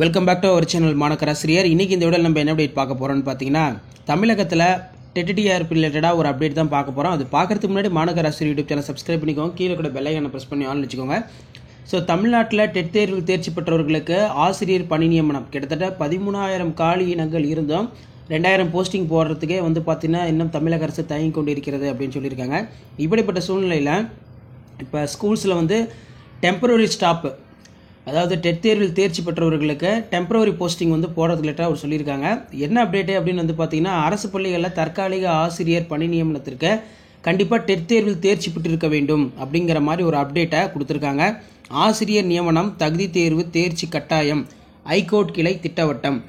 Welcome back to our channel Manakkar Asiriyar. இன்றைக்கி இந்த வீடியோவில் நம்ம என்ன அப்டேட் பார்க்க போகிறோம்னு பார்த்தீங்கன்னா, தமிழகத்தில் டெட் ரிலேட்டடாக ஒரு அப்டேட் தான் பார்க்க போகிறோம். அது பார்க்குறதுக்கு முன்னாடி மாணக்கர் ஆசிரியர் யூடியூப் சேனல் சப்ஸ்கிரைப் பண்ணிக்கோங்க. கீழே கூட பெல் ஐகானை ப்ரெஸ் பண்ணி ஆன் வச்சுக்கோங்க. ஸோ தமிழ்நாட்டில் டெட் தேர்வில் தேர்ச்சி பெற்றவர்களுக்கு ஆசிரியர் பணி நியமனம் கிட்டத்தட்ட 13,000 காலி இனங்கள் இருந்தும் 2,000 போஸ்டிங் போடுறதுக்கே பார்த்தீங்கன்னா இன்னும் தமிழக அரசு தயங்கி கொண்டு இருக்கிறது அப்படின்னு சொல்லியிருக்காங்க. இப்படிப்பட்ட சூழ்நிலையில் இப்போ ஸ்கூல்ஸில் டெம்பரரி ஸ்டாப்பு, அதாவது டெட் தேர்வில் தேர்ச்சி பெற்றவர்களுக்கு டெம்பரரி போஸ்டிங் போடுறதுலேட்டா அவர் சொல்லியிருக்காங்க. என்ன அப்டேட்டு அப்படின்னு பார்த்தீங்கன்னா, அரசு பள்ளிகளில் தற்காலிக ஆசிரியர் பணி நியமனத்திற்கு கண்டிப்பாக டெட் தேர்வில் தேர்ச்சி பெற்றிருக்க வேண்டும் அப்படிங்கிற மாதிரி ஒரு அப்டேட்டை கொடுத்துருக்காங்க. ஆசிரியர் நியமனம் தகுதி தேர்வு தேர்ச்சி கட்டாயம், ஹைகோர்ட் கிளை திட்டவட்டம்.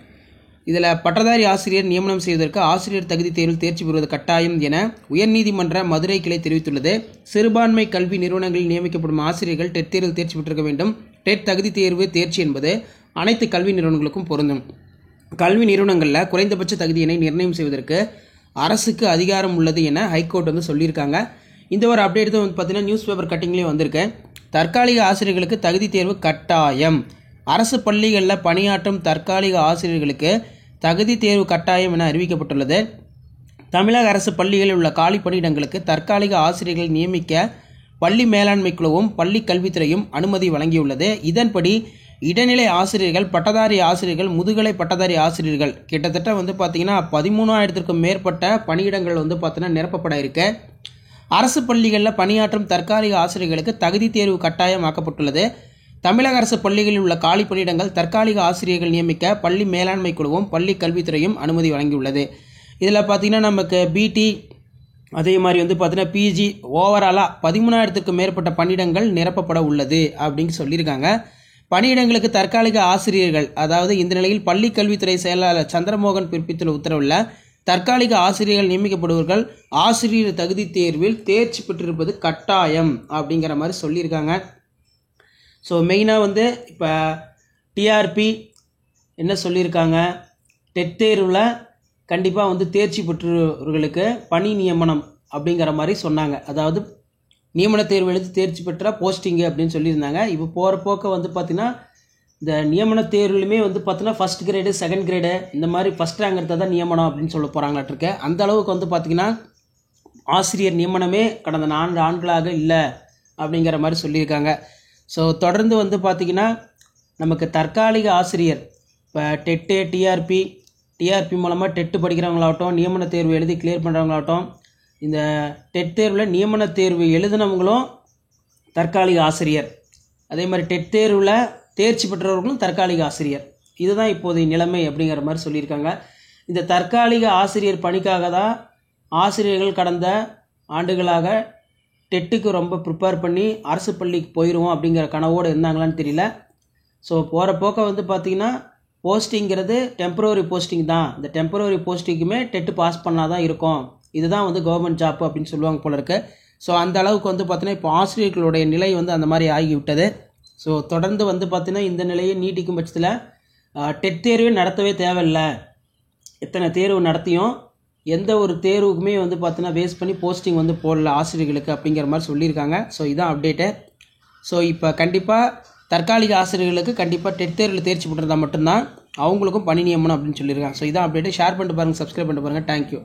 இதில் பட்டதாரி ஆசிரியர் நியமனம் செய்வதற்கு ஆசிரியர் தகுதி தேர்வில் தேர்ச்சி பெறுவது கட்டாயம் என உயர்நீதிமன்ற மதுரை கிளை தெரிவித்துள்ளது. சிறுபான்மை கல்வி நிறுவனங்களில் நியமிக்கப்படும் ஆசிரியர்கள் டெட் தேர்வில் தேர்ச்சி பெற்றிருக்க வேண்டும். டெட் தகுதி தேர்வு தேர்ச்சி என்பது அனைத்து கல்வி நிறுவனங்களுக்கும் பொருந்தும். கல்வி நிறுவனங்களில் குறைந்தபட்ச தகுதியினை நிர்ணயம் செய்வதற்கு அரசுக்கு அதிகாரம் உள்ளது என ஹைகோர்ட் சொல்லியிருக்காங்க. இந்த ஒரு அப்டேட் தான் பார்த்தீங்கன்னா நியூஸ் பேப்பர் கட்டிங்லேயே வந்திருக்கு. தற்காலிக ஆசிரியர்களுக்கு தகுதி தேர்வு கட்டாயம். அரசு பள்ளிகளில் பணியாற்றும் தற்காலிக ஆசிரியர்களுக்கு தகுதி தேர்வு கட்டாயம் என அறிவிக்கப்பட்டுள்ளது. தமிழக அரசு பள்ளிகளில் உள்ள காலி பணியிடங்களுக்கு தற்காலிக ஆசிரியர்கள் நியமிக்க பள்ளி மேலாண்மை குழுவும் பள்ளி கல்வித்துறையும் அனுமதி வழங்கியுள்ளது. இதன்படி இடைநிலை ஆசிரியர்கள், பட்டதாரி ஆசிரியர்கள், முதுகலை பட்டதாரி ஆசிரியர்கள் கிட்டத்தட்ட பார்த்தீங்கன்னா 13,000க்கும் மேற்பட்ட பணியிடங்கள் பார்த்தீங்கன்னா நிரப்பப்பட இருக்கு. அரசு பள்ளிகளில் பணியாற்றும் தற்காலிக ஆசிரியர்களுக்கு தகுதி தேர்வு கட்டாயமாக்கப்பட்டுள்ளது. தமிழக அரசு பள்ளிகளில் உள்ள காலி பணியிடங்கள் தற்காலிக ஆசிரியர்கள் நியமிக்க பள்ளி மேலாண்மை குழுவும் பள்ளி கல்வித்துறையும் அனுமதி வழங்கியுள்ளது. இதில் பார்த்தீங்கன்னா நமக்கு பிடி, அதே மாதிரி பார்த்தீங்கன்னா பிஜி, ஓவராலாக 13,000க்கும் மேற்பட்ட பணியிடங்கள் நிரப்பப்பட உள்ளது அப்படின்னு சொல்லியிருக்காங்க. பணியிடங்களுக்கு தற்காலிக ஆசிரியர்கள், அதாவது இந்த நிலையில் பள்ளி கல்வித்துறை செயலாளர் சந்திரமோகன் பிறப்பித்துள்ள உத்தரவில் தற்காலிக ஆசிரியர்கள் நியமிக்கப்படுவர்கள் ஆசிரியர் தகுதி தேர்வில் தேர்ச்சி பெற்றிருப்பது கட்டாயம் அப்படிங்கிற மாதிரி சொல்லியிருக்காங்க. ஸோ மெயினாக இப்போ டிஆர்பி என்ன சொல்லியிருக்காங்க, டெட் தேர்வில் கண்டிப்பாக தேர்ச்சி பெற்றவர்களுக்கு பணி நியமனம் அப்படிங்கிற மாதிரி சொன்னாங்க. அதாவது நியமன தேர்வு எழுதி தேர்ச்சி பெற்ற போஸ்டிங்கு அப்படின்னு சொல்லியிருந்தாங்க. இப்போ போகிற போக்க பார்த்தீங்கன்னா இந்த நியமன தேர்வுலையுமே பார்த்தீங்கன்னா ஃபஸ்ட் கிரேடு, செகண்ட் கிரேடு, இந்த மாதிரி ஃபஸ்ட் ரேங்க் எடுத்தால் தான் நியமனம் அப்படின்னு சொல்ல போகிறாங்களாட்டிருக்கு. அந்த அளவுக்கு பார்த்தீங்கன்னா ஆசிரியர் நியமனமே கடந்த 4 ஆண்டுகளாக இல்லை அப்படிங்கிற மாதிரி சொல்லியிருக்காங்க. ஸோ தொடர்ந்து பார்த்தீங்கன்னா நமக்கு தற்காலிக ஆசிரியர் இப்போ டெட்டு, டிஆர்பி மூலமாக டெட்டு படிக்கிறவங்களாகட்டும், நியமன தேர்வு எழுதி கிளியர் பண்ணுறவங்களாகட்டும், இந்த டெட் தேர்வில் நியமன தேர்வு எழுதினவங்களும் தற்காலிக ஆசிரியர், அதே மாதிரி டெட் தேர்வில் தேர்ச்சி பெற்றவர்களும் தற்காலிக ஆசிரியர். இதுதான் இப்போதைய நிலைமை அப்படிங்கிற மாதிரி சொல்லியிருக்காங்க. இந்த தற்காலிக ஆசிரியர் பணிக்காக தான் ஆசிரியர்கள் கடந்த ஆண்டுகளாக டெட்டுக்கு ரொம்ப ப்ரிப்பேர் பண்ணி அரசு பள்ளிக்கு போயிடுவோம் அப்படிங்கிற கனவோடு இருந்தாங்களான்னு தெரியல. ஸோ போகிற போக்க பார்த்தீங்கன்னா போஸ்டிங்கிறது டெம்பரரி போஸ்டிங் தான். இந்த டெம்பரரி போஸ்டிங்குமே டெட்டு பாஸ் பண்ணால் தான் இருக்கும். இதுதான் கவர்மெண்ட் ஜாப் அப்படின்னு சொல்லுவாங்க போல இருக்கு. ஸோ அந்த அளவுக்கு பார்த்தீங்கன்னா இப்போ ஆசிரியர்களுடைய நிலை அந்த மாதிரி ஆகிவிட்டது. ஸோ தொடர்ந்து பார்த்தீங்கன்னா இந்த நிலையை நீட்டிக்கும் பட்சத்தில் டெட் தேர்வே நடத்தவே தேவையில்லை. எத்தனை தேர்வு நடத்தியும் எந்த ஒரு தேர்வுக்குமே பார்த்தீங்கன்னா வேஸ்ட் பண்ணி போஸ்டிங் போடல ஆசிரியர்களுக்கு அப்படிங்கிற மாதிரி சொல்லியிருக்காங்க. ஸோ இதான் அப்டேட்டு. ஸோ இப்போ கண்டிப்பாக தற்காலிக ஆசிரியர்களுக்கு கண்டிப்பாக டெட் தேர்வில் தேர்ச்சி பெற்றிருந்தால் மட்டும்தான் அவங்களுக்கும் பணி நியமனம் அப்படின்னு சொல்லியிருக்காங்க. ஸோ இதான் அப்டேட்டு. ஷேர் பண்ணிட்டு பாருங்கள், சப்ஸ்கிரைப் பண்ணிட்டு பாருங்கள். தேங்க்யூ.